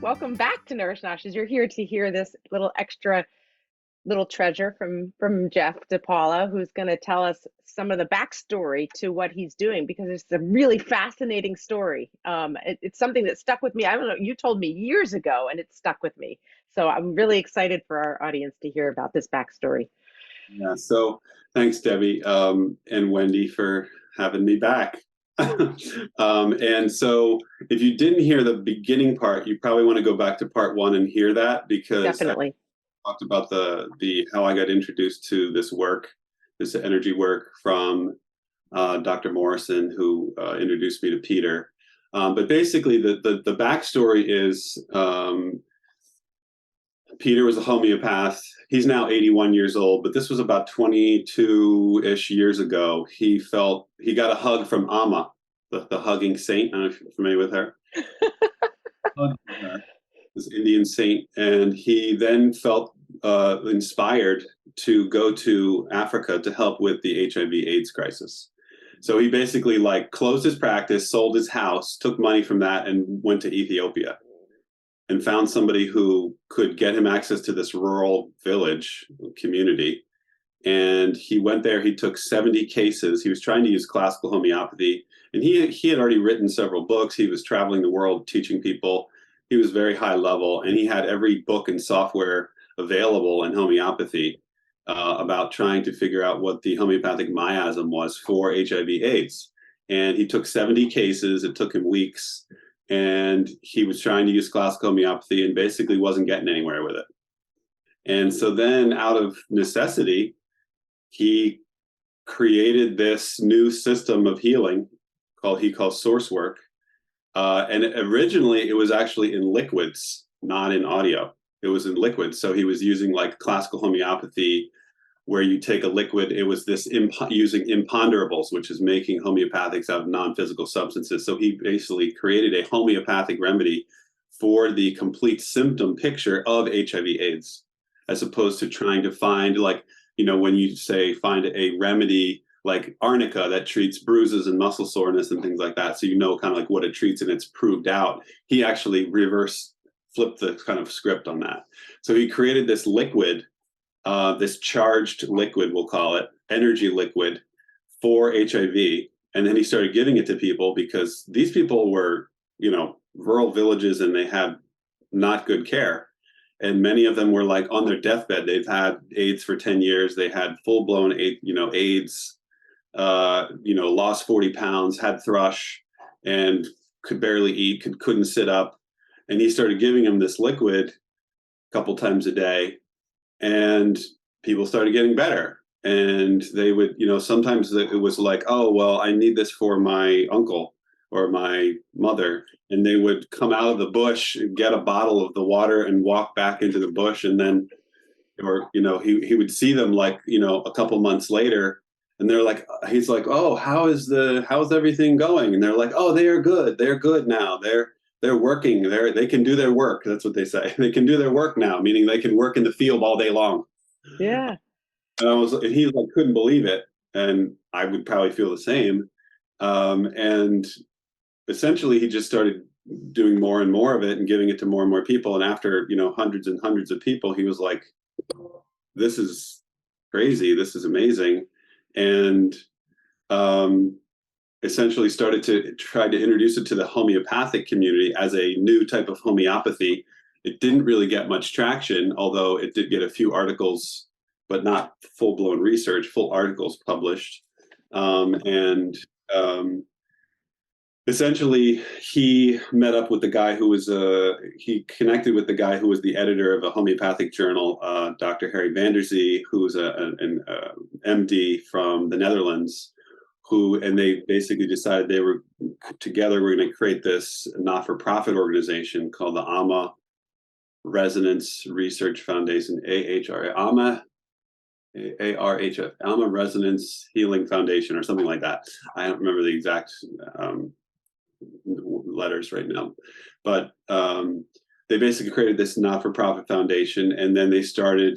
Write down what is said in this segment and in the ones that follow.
Welcome back to Nourish Noshes. You're here to hear this little extra little treasure from Geoff DePaula, who's going to tell us some of the backstory to what he's doing because it's a really fascinating story. It's something that stuck with me. I don't know, you told me years ago, and it stuck with me. So I'm really excited for our audience to hear about this backstory. Yeah, so thanks, Debbie, and Wendy for having me back. And so if you didn't hear the beginning part, you probably want to go back to part one and hear that because I Definitely. talked about the how I got introduced to this work, this energy work from Dr. Morrison, who introduced me to Peter. But basically, the backstory is Peter was a homeopath. He's now 81 years old, but this was about 22-ish years ago. He got a hug from Amma, the hugging saint. I don't know if you're familiar with her. Hugged her, this Indian saint, and he then felt inspired to go to Africa to help with the HIV/AIDS crisis. So he basically like closed his practice, sold his house, took money from that, and went to Ethiopia and found somebody who could get him access to this rural village community. And he went there, he took 70 cases. He was trying to use classical homeopathy. And he had already written several books. He was traveling the world teaching people. He was very high level, and he had every book and software available in homeopathy about trying to figure out what the homeopathic miasm was for HIV/AIDS. And he took 70 cases. It took him weeks, and he was trying to use classical homeopathy and basically wasn't getting anywhere with it. And so then, out of necessity, he created this new system of healing he calls source work. And originally, it was actually in liquids, not in audio. It was in liquids. So he was using like classical homeopathy, where you take a liquid. It was this using imponderables, which is making homeopathics out of non-physical substances. So he basically created a homeopathic remedy for the complete symptom picture of HIV/AIDS, as opposed to trying to find, like, when you say find a remedy like arnica that treats bruises and muscle soreness and things like that, so kind of like what it treats and it's proved out. He actually flipped the kind of script on that. So he created this liquid, this charged liquid, we'll call it, energy liquid for HIV. And then he started giving it to people because these people were, rural villages, and they had not good care. And many of them were like on their deathbed. They've had AIDS for 10 years. They had full blown AIDS, lost 40 pounds, had thrush, and could barely eat, couldn't sit up. And he started giving them this liquid a couple times a day, and people started getting better. And they would, sometimes it was like, oh, well, I need this for my uncle or my mother. And they would come out of the bush, get a bottle of the water, and walk back into the bush. And then, or, he would see them like, a couple months later, and they're like, he's like, oh, how's everything going? And they're like, oh, they are good. They're good now. They're working. They can do their work. That's what they say. They can do their work now, meaning they can work in the field all day long. Yeah. And he like couldn't believe it, and I would probably feel the same. And essentially, he just started doing more and more of it and giving it to more and more people. And after hundreds and hundreds of people, he was like, "This is crazy. This is amazing," and essentially started to try to introduce it to the homeopathic community as a new type of homeopathy. It didn't really get much traction, although it did get a few articles, but not full-blown research, full articles published. And essentially, he met up with the guy who was, he connected with the guy who was the editor of a homeopathic journal, Dr. Harry van der Zee, who was an MD from the Netherlands, and they basically decided they were together, we're going to create this not-for-profit organization called the AMA Resonance Research Foundation, AHR, AMA Resonance Healing Foundation, or something like that. I don't remember the exact letters right now, but they basically created this not-for-profit foundation, and then they started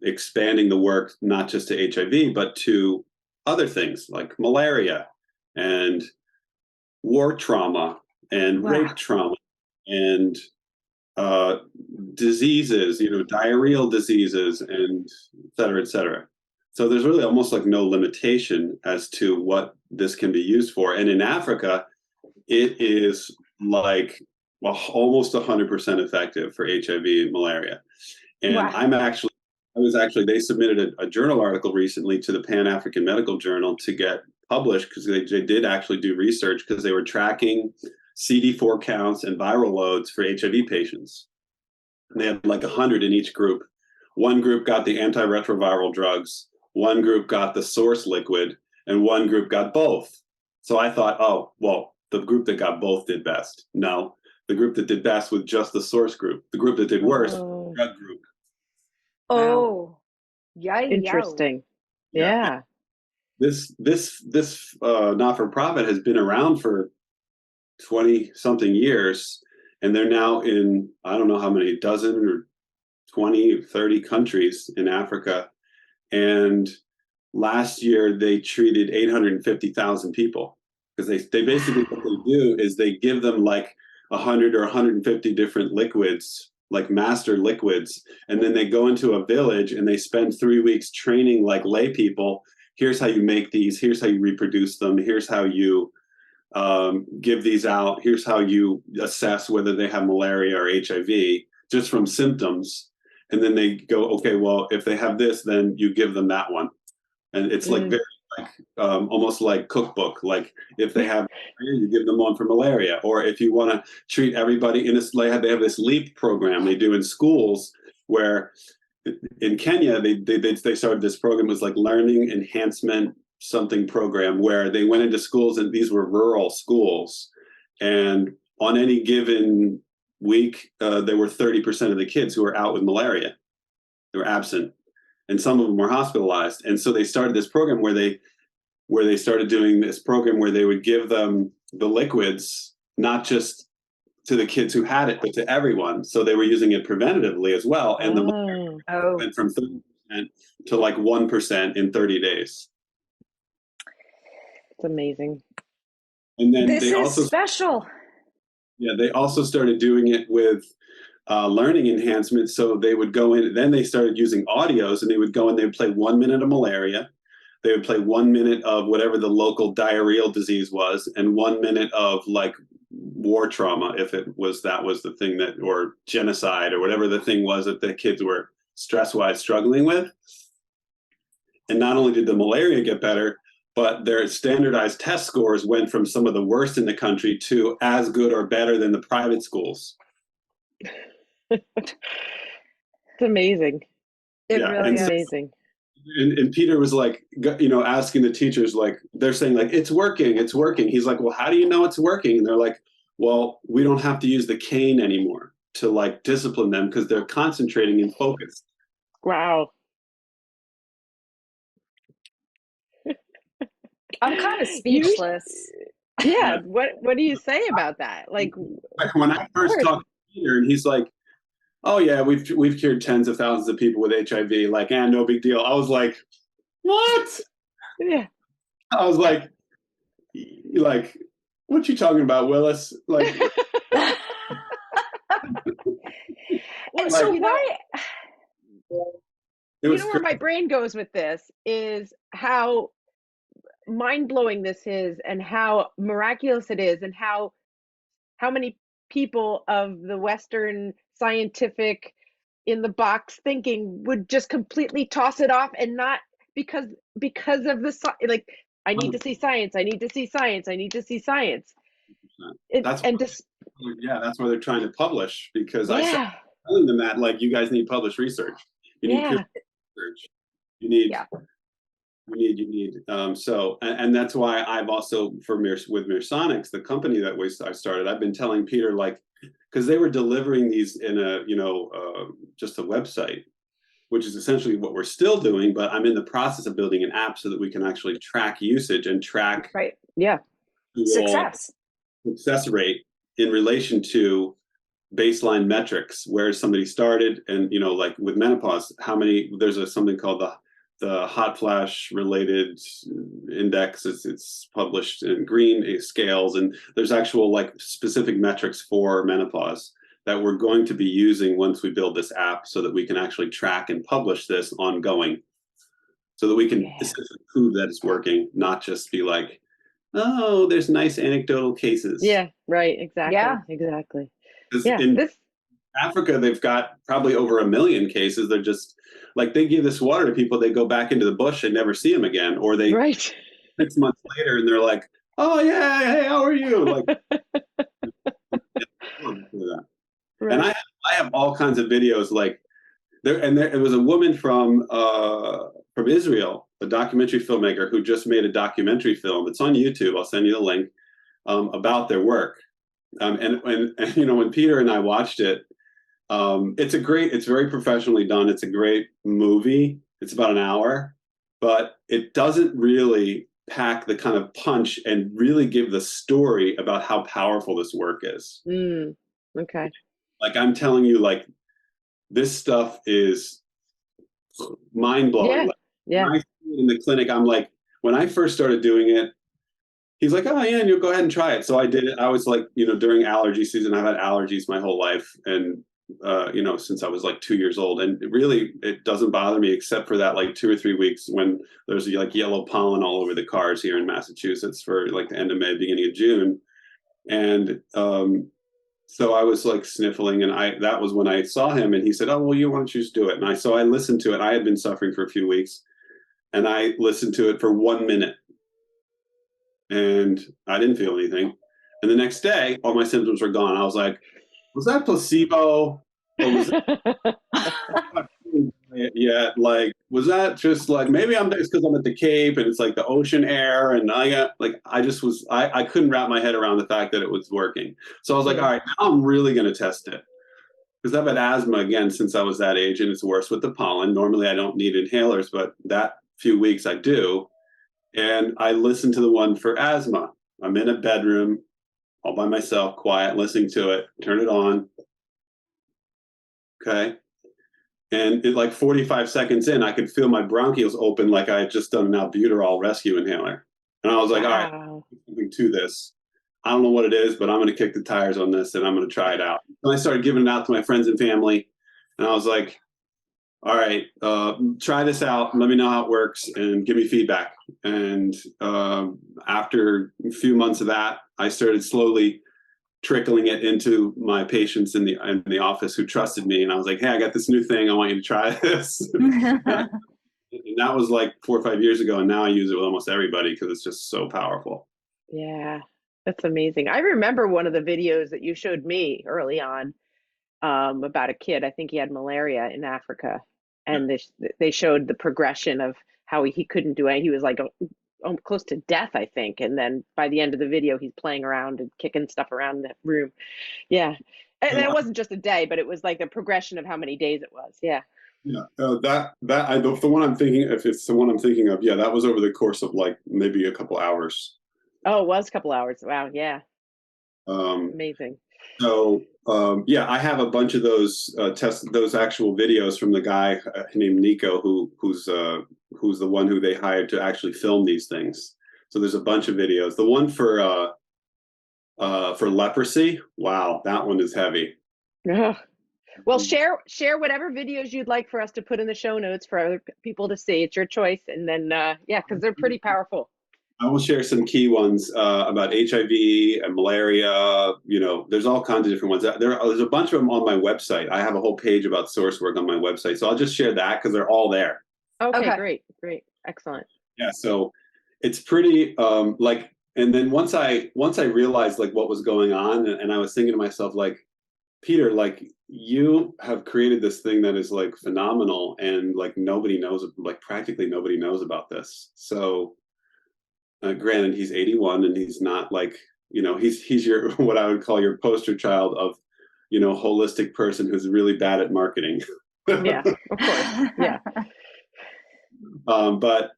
expanding the work not just to HIV, but to other things like malaria and war trauma and Wow. rape trauma and uh, diseases, diarrheal diseases, and et cetera, et cetera. So there's really almost like no limitation as to what this can be used for. And in Africa, it is like, well, almost 100% effective for HIV and malaria. And Wow. they submitted a journal article recently to the Pan African Medical Journal to get published because they did actually do research because they were tracking CD4 counts and viral loads for HIV patients. And they had like 100 in each group. One group got the antiretroviral drugs, one group got the source liquid, and one group got both. So I thought, oh, well, the group that got both did best. No, the group that did best was just the source group. The group that did worse, Oh, drug group. wow. Oh, yow. Interesting. Yeah. Yeah. This not-for-profit has been around for 20 something years, and they're now in, I don't know how many, dozen or 20 30 countries in Africa. And last year they treated 850,000 people because they basically, what they do is they give them like 100 or 150 different liquids, like master liquids, and then they go into a village and they spend 3 weeks training like lay people. Here's how you make these, here's how you reproduce them, here's how you give these out, here's how you assess whether they have malaria or HIV just from symptoms. And then they go, okay, well, if they have this, then you give them that one. And it's like very like almost like cookbook. Like if they have malaria, you give them one for malaria. Or if you want to treat everybody in this, they have this LEAP program they do in schools where in Kenya they started this program. It was like learning enhancement something program where they went into schools, and these were rural schools, and on any given week there were 30% of the kids who were out with malaria. They were absent, and some of them were hospitalized. And so they started this program where they started doing this program where they would give them the liquids not just to the kids who had it but to everyone. So they were using it preventatively as well, and the malaria went from 30% to like 1% in 30 days. It's amazing. And then This they is also special. they also started doing it with learning enhancement. So they would go in, then they started using audios, and they would go in, they would play 1 minute of malaria, they would play 1 minute of whatever the local diarrheal disease was, and 1 minute of like war trauma, if that was the thing that, or genocide, or whatever the thing was that the kids were stress-wise struggling with. And not only did the malaria get better, but their standardized test scores went from some of the worst in the country to as good or better than the private schools. It's amazing. It Yeah, really and It's is. amazing. and Peter was like, asking the teachers, like, they're saying like, it's working, it's working. He's like, well, how do you know it's working? And they're like, well, we don't have to use the cane anymore to like discipline them because they're concentrating and focused. Wow. I'm kind of You, speechless. yeah. What do you say about that? Like, When I first talked to Peter, and he's like, oh yeah, we've cured tens of thousands of people with HIV, like, and no big deal. I was like, what? yeah. I was like, what you talking about, Willis? Like, Well, So you know, why? it was where my brain goes with this is how mind-blowing this is, and how miraculous it is, and how many people of the Western scientific in the box thinking would just completely toss it off and not, because of the like, I need to see science, I need to see science, I need to see science. that's And just that's why they're trying to publish, because I started yeah, telling them that, like, you guys need published research. You need yeah, research. You need Yeah. you need so, and that's why I've also, with Mearsonics, the company that I started, I've been telling Peter, like, because they were delivering these in a just a website, which is essentially what we're still doing, but I'm in the process of building an app so that we can actually track usage and track right, yeah, Success. success rate in relation to baseline metrics, where somebody started, and like with menopause, how many, there's something called the hot flash related index. It's published in green scales, and there's actual like specific metrics for menopause that we're going to be using once we build this app so that we can actually track and publish this ongoing so that we can essentially prove that it's working, not just be like, oh, there's nice anecdotal cases. Yeah, right. Exactly. Yeah. Exactly. Yeah. In Africa, they've got probably over 1 million cases. They're just like, they give this water to people, they go back into the bush and never see them again. Or they, 6 months later, and they're like, oh, yeah, hey, how are you? Like, right. And I have all kinds of videos like there it was a woman from Israel, a documentary filmmaker who just made a documentary film. It's on YouTube. I'll send you the link about their work. And you know, when Peter and I watched it, it's very professionally done. It's a great movie. It's about an hour, but it doesn't really pack the kind of punch and really give the story about how powerful this work is. Okay. Like I'm telling you, like this stuff is mind-blowing. Yeah. When I see it in the clinic, I'm like, when I first started doing it, he's like, oh yeah, and you'll go ahead and try it. So I did it. I was like, you know, during allergy season, I've had allergies my whole life. And, you know, since I was like 2 years old, and it doesn't bother me except for that like 2 or 3 weeks when there's like yellow pollen all over the cars here in Massachusetts for like the end of May, beginning of June. And, so I was like sniffling, and that was when I saw him, and he said, oh, well, why don't you just do it? And so I listened to it. I had been suffering for a few weeks, and I listened to it for 1 minute, and I didn't feel anything. And the next day, all my symptoms were gone. I was like, was that placebo? Or was yeah, like, was that just like, maybe it's because I'm at the Cape and it's like the ocean air, and I couldn't wrap my head around the fact that it was working. So I was like, all right, now I'm really going to test it. Because I've had asthma again since I was that age, and it's worse with the pollen. Normally I don't need inhalers, but that few weeks I do. And I listened to the one for asthma. I'm in a bedroom all by myself, quiet, listening to it, turn it on. Okay. And like 45 seconds in, I could feel my bronchioles open like I had just done an albuterol rescue inhaler. And I was like, all right, something to this. I don't know what it is, but I'm going to kick the tires on this and I'm going to try it out. And I started giving it out to my friends and family. And I was like, all right, try this out. Let me know how it works and give me feedback. And after a few months of that, I started slowly trickling it into my patients in the office who trusted me. And I was like, hey, I got this new thing. I want you to try this. And that was like 4 or 5 years ago. And now I use it with almost everybody because it's just so powerful. Yeah, that's amazing. I remember one of the videos that you showed me early on about a kid. I think he had malaria in Africa. And they showed the progression of how he couldn't do it. He was like close to death, I think. And then by the end of the video, he's playing around and kicking stuff around the room. Yeah. And it wasn't just a day, but it was like a progression of how many days it was. Yeah. Yeah. The one I'm thinking, if it's the one I'm thinking of, yeah, that was over the course of like maybe a couple hours. Oh, it was a couple hours. Wow. Yeah. Amazing. So yeah, I have a bunch of those those actual videos from the guy named Nico, who's the one who they hired to actually film these things. So there's a bunch of videos. The one for leprosy, wow, that one is heavy. Well, share whatever videos you'd like for us to put in the show notes for other people to see. It's your choice, and then yeah, because they're pretty powerful. I will share some key ones about HIV and malaria. You know, there's all kinds of different ones. There's a bunch of them on my website. I have a whole page about source work on my website. So I'll just share that because they're all there. Okay, great. Excellent. Yeah, so it's pretty like, and then once I realized like what was going on, and I was thinking to myself, like, Peter, like you have created this thing that is like phenomenal, and like nobody knows, like practically nobody knows about this. So granted, he's 81 and he's not like, you know, he's your, what I would call your poster child of, you know, holistic person who's really bad at marketing. Yeah, of course. Yeah. But,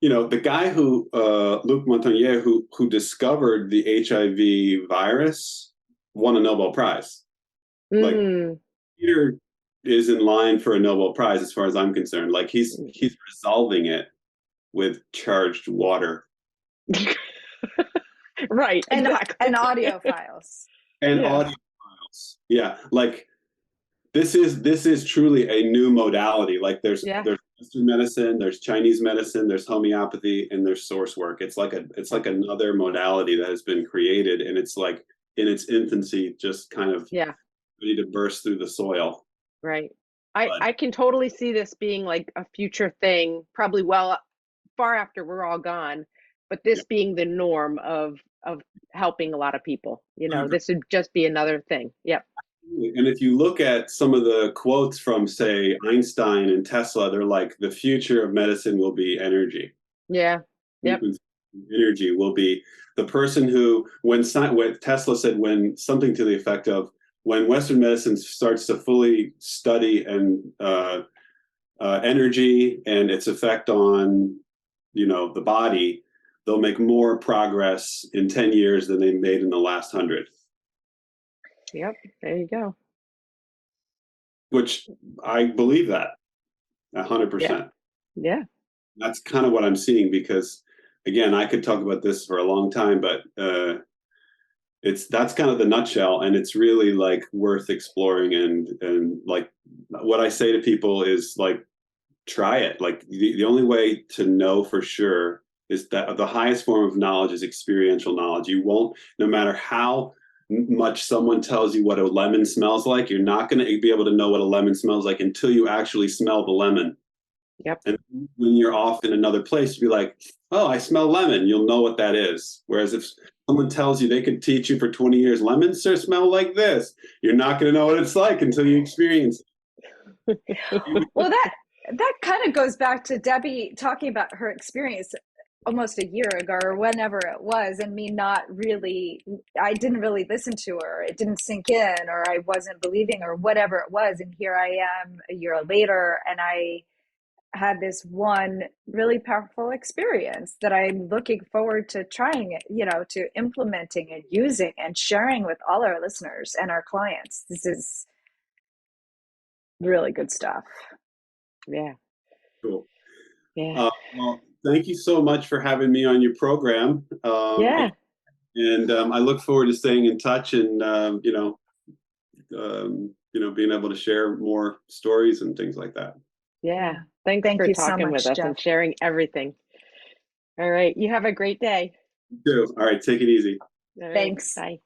you know, the guy who, Luc Montagnier, who discovered the HIV virus, won a Nobel Prize. Like Peter is in line for a Nobel Prize as far as I'm concerned. Like he's resolving it with charged water. Right, and exactly. and audio files. And audio files. Yeah, like this is truly a new modality. Like Yeah. there's Western medicine, there's Chinese medicine, there's homeopathy, and there's source work. It's like another modality that has been created, and it's like in its infancy, just kind of Yeah. ready to burst through the soil. Right. But I can totally see this being like a future thing, probably far after we're all gone, but yeah, this being the norm of helping a lot of people. You know, 100%. this would just be another thing. Yep. And if you look at some of the quotes from, say, Einstein and Tesla, they're like, the future of medicine will be energy. Yeah. Yep. Energy will be the person who, when Tesla said, when something to the effect of, when Western medicine starts to fully study and energy and its effect on, the body, they'll make more progress in 10 years than they made in the last 100. Yep. There you go. Which I believe that Yeah. 100%. Yeah. That's kind of what I'm seeing, because again, I could talk about this for a long time, but that's kind of the nutshell, and it's really like worth exploring. And like what I say to people is like, try it. Like the only way to know for sure is that the highest form of knowledge is experiential knowledge. You won't, no matter how much someone tells you what a lemon smells like, you're not going to be able to know what a lemon smells like until you actually smell the lemon. Yep. And when you're off in another place, you'll be like, oh, I smell lemon. You'll know what that is. Whereas if someone tells you, they could teach you for 20 years, lemons smell like this, you're not going to know what it's like until you experience it. Well, that kind of goes back to Debbie talking about her experience almost a year ago or whenever it was, and me I didn't really listen to her. It didn't sink in, or I wasn't believing, or whatever it was. And here I am a year later, and I had this one really powerful experience that I'm looking forward to trying it, to implementing and using and sharing with all our listeners and our clients. This is really good stuff. Yeah. Cool. Yeah. Well, thank you so much for having me on your program. Yeah. And I look forward to staying in touch, and being able to share more stories and things like that. Yeah. Thanks Thank for you so talking with much, us Geoff. and sharing everything. All right. You have a great day. You too. All right. Take it easy. All right. Thanks. Bye.